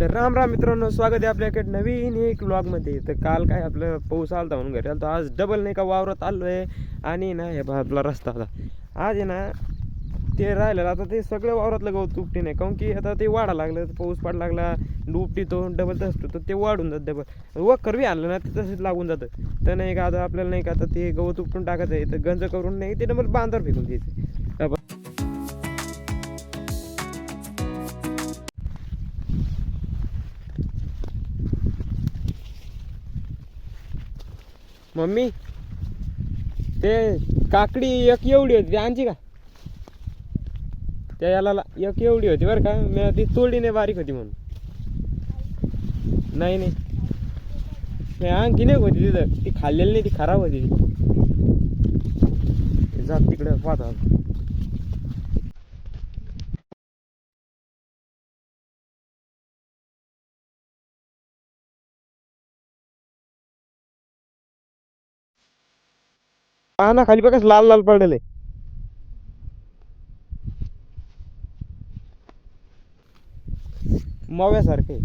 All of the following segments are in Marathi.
तर राम राम मित्रांनो, स्वागत आहे आपल्याकडे नवीन एक व्लॉगमध्ये. तर काल काय आपलं पाऊस आलता म्हणून घरी आलतो. आज डबल नाही का वावरात आलो आहे. आणि ना हे आपला रस्ता होता आज आहे ना, ते राहिलेलं आता ते सगळं वावरातलं गवत उपटी नाही, काऊन की आता ते वाढा लागलं, पाऊस पड लागला उपटी तो डबल तसतो तर ते वाढून जात डबल वखर बी आणलं ना ते तसंच लागून जातं. तर नाही का आता आपल्याला नाही का आता ते गवत उपटून टाकायचं आहे, तर गंज करून नाही ते डबल बांधावर फेकून द्यायचं. मम्मी ते काकडी एक एवढी होती, ती आणची का? त्या याला एक एवढी होती बरं का, मी ती तोडी नाही, बारीक होती म्हणून. नाही नाही आणखी नाही होती तिथं, ती खाल्लेली नाही, ती खराब होती. जात तिकडं पाहता. पाना खाली बघा लाल लाल पडलेले. मव्यासारखे.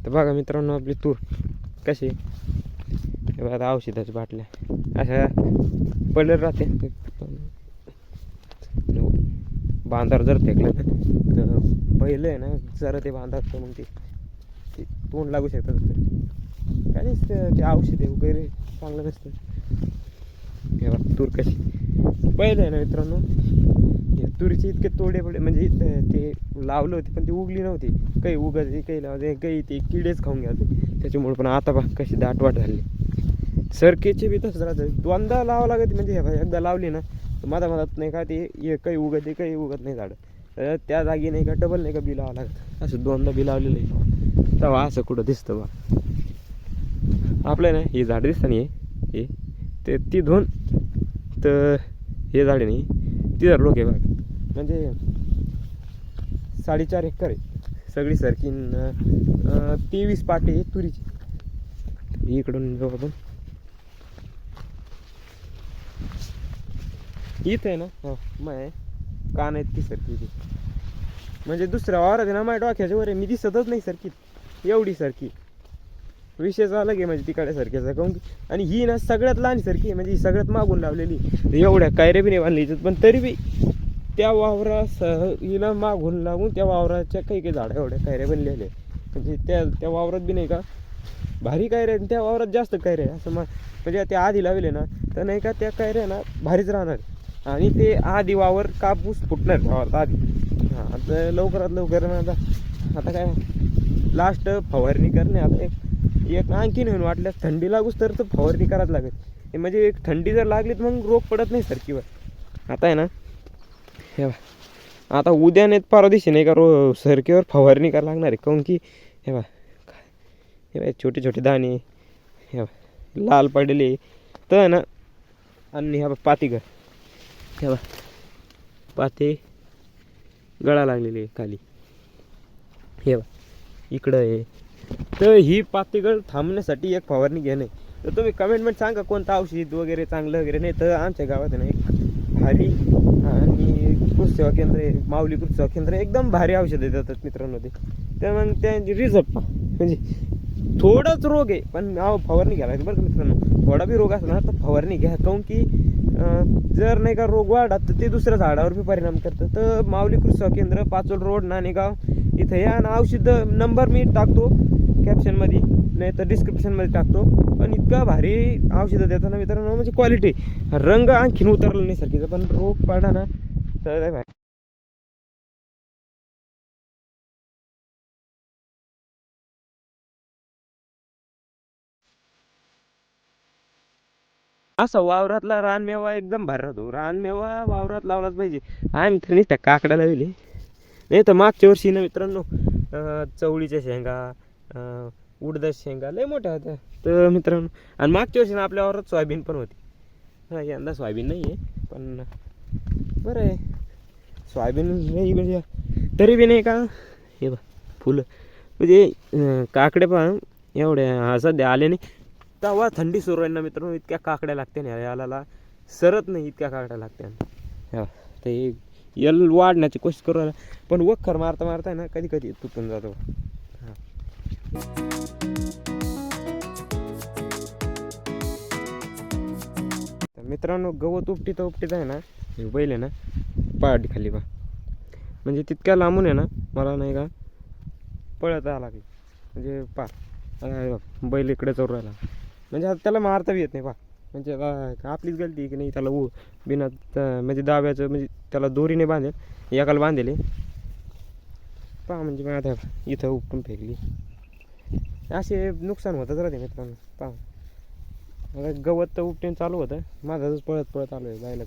तर बघा मित्रांनो, आपली तूर कशी बघा, औषधाच्या बाटल्या अशा पडलेल्या राहते. बांधावर जर फेकलं ना तर पहिलं आहे ना, जरा ते बांधात मग ते तोंड लागू शकतात. काय नसतं ते औषधे वगैरे चांगलं नसतं. हे बघा तूर कशी पहिलं आहे ना मित्रांनो, तुरीचे इतके तोडे पडले म्हणजे ते लावलं होते पण ती उगली नव्हती. काही उगायचे, काही लावायचे, काही ते किडेच खाऊन घ्यायचे. त्याच्यामुळे पण आता बघ कशी दाटवाट झाली. सरकेचे बी तसंच राहतं, दोनदा लावावं लागत. म्हणजे हे बघा एकदा लावली ना माझा मनात नाही का ते काही उगते काही उगत नाही झाडं, तर त्या जागी नाही का डबल नाही का बी लावावं लागतं. असं दोनदा बी लावलेलं आहे तेव्हा असं कुठं दिसतं बा आपलं ना. हे झाड दिसतं नाही हे ते ती धुवून, तर हे झाडे नाही ती झाड लोक आहे बघा. म्हणजे 4.5 एकर आहे सगळी सरकीन. 23 पाटे तुरीची. इकडून जाऊ आपण, इथं आहे ना. हो मग कान आहेत ती सरकी ती. म्हणजे दुसऱ्या वावरात आहे ना, माझ्या डोक्याच्या वर आहे, मी दिसतच नाही सरकीत एवढी सरकी. विषयच अलग आहे म्हणजे तिकडे सरकीचा, काऊन की आणि ही ना सगळ्यात लहान सरकी आहे. म्हणजे ही सगळ्यात मागून लावलेली. एवढ्या कायऱ्या बी नाही बांधली, पण तरी बी त्या वावरासह हिला मागून लागून त्या वावराच्या काही काही झाडं एवढ्या कायऱ्या बनलेल्या. म्हणजे त्या वावरात बी नाही का भारी कायऱ्या, त्या वावरात जास्त कायऱ्या असं म्हणजे त्या आधी लावले ना तर नाही का त्या कायऱ्या ना भारीच राहणार. आणि ते आधी वावर कापूस फुटणार वावरात आधी. हां आता लवकरात लवकर ना आता काय लास्ट फवारणी करणे. आता एक आणखी नेऊन वाटल्यास थंडी लागूच तर फवारणी करायला लागेल. म्हणजे एक थंडी जर लागली तर मग रोग पडत नाही सरकीवर. आता आहे ना हे बा, आता उद्या नाहीत परवा दिवशी नाही का सरकीवर फवारणी करायला लागणार आहे. काऊन की हे बा छोटे छोटे दाणे हे बा लाल पडलेले तर आहे ना. आणि हे बा पातीघर हे बा पाते गळा लागलेले खाली हे बा इकडं आहे. तर ही पातीगळ थांबण्यासाठी एक फवारणी घेणे. तर तुम्ही कमेंटमेंट सांगा कोणतं औषध वगैरे चांगलं वगैरे. नाही तर आमच्या गावात आहे ना एक भारी आणि कृषी सेवा केंद्र आहे, माऊली कृषी सेवा केंद्र, एकदम भारी औषधं देतात मित्रांनो ते. तर मग त्यांची रिझल्ट म्हणजे थोडाच रोग आहे पण फवारणी घ्यायला बरं का मित्रांनो. थोडा बी रोग असला तर फवारणी घ्या, काऊन की जर नाही का रोग वाढत तर ते दुसऱ्या झाडावर बी परिणाम करतं. तर माऊली कृषी सेवा केंद्र, पाचोल रोड, नाणेगाव इथं या. आणि औषध नंबर मी टाकतो कॅप्शनमध्ये नाही तर डिस्क्रिप्शनमध्ये टाकतो. पण इतका भारी औषधं देताना मित्रांनो, म्हणजे क्वालिटी. रंग आणखीन उतरला नाही सारखीचा, पण रोग पडला ना तर भाई असा वावरातला रानमेवा एकदम भारी राहतो. रानमेवा वावरात लावलाच पाहिजे. आम्ही तर नुसत्या काकड्या लावली. नाही तर मागच्या वर्षी ना मित्रांनो चवळीच्या शेंगा, उडदाच्या शेंगा लय मोठ्या होत्या. तर मित्रांनो आणि मागच्या वर्षी ना आपल्या वावरात सोयाबीन पण होती. हां यंदा सोयाबीन नाही आहे पण बरं आहे. सोयाबीन नाही म्हणजे तरी बी नाही का हे बा फुलं म्हणजे काकडे पहा एवढ्या सध्या आले नाही. तवा थंडी सुरू आहे ना मित्रांनो, इतक्या काकड्या लागते ना याला, सरत नाही इतक्या काकड्या लागते. ते यल वाढण्याची कोशिश करू राहिला, पण वखर मारता मारता ना कधी कधी तुटून जातो. मित्रांनो गवत उपटीत आहे ना, बैल आहे ना पहाटी खाली बा, म्हणजे तितक्या लांबून आहे ना मला नाही का पळत आला लागली. म्हणजे बैल इकडे चोर राहिला, म्हणजे आता त्याला मारता बी येत नाही म्हणजे आपलीच गलती की नाही, त्याला बिना म्हणजे दाब्याचं, म्हणजे त्याला दोरीने बांधेल, एकाला बांधेल म्हणजे माझ्या इथं उपटून फेकली. असे नुकसान होतच राहते मित्रांनो. आता गवत तर उपटून चालू होतं, माझाच पळत आलो आहे जायला.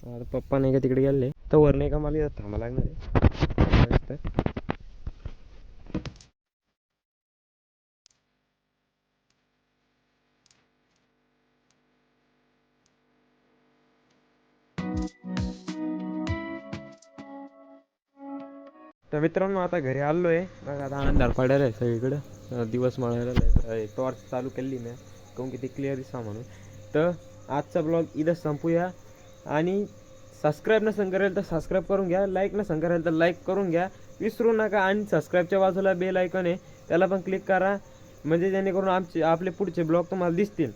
आता पप्पा नाही का तिकडे गेले, तर वर नाही का मला इथं थांबा लागणार आहे. तर मित्रांनो आता घरी आलो आहे. आता अंधार पडायला आहे सगळीकडं, दिवस माळायला टॉर्च चालू केली ना, काहून की ते क्लिअर दिसा म्हणून. तर आजचा ब्लॉग इथं संपूया, आणि सबस्क्राईब नसेल करेल तर सबस्क्राईब करून घ्या, लाईक नसेल करेल तर लाईक करून घ्या, विसरू नका. आणि सबस्क्राईबच्या बाजूला बेल आयकॉन आहे, त्याला पण क्लिक करा, म्हणजे जेणेकरून आपले पुढचे ब्लॉग तुम्हाला दिसतील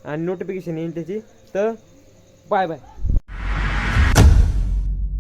आणि नोटिफिकेशन येईल त्याची. तर बाय बाय.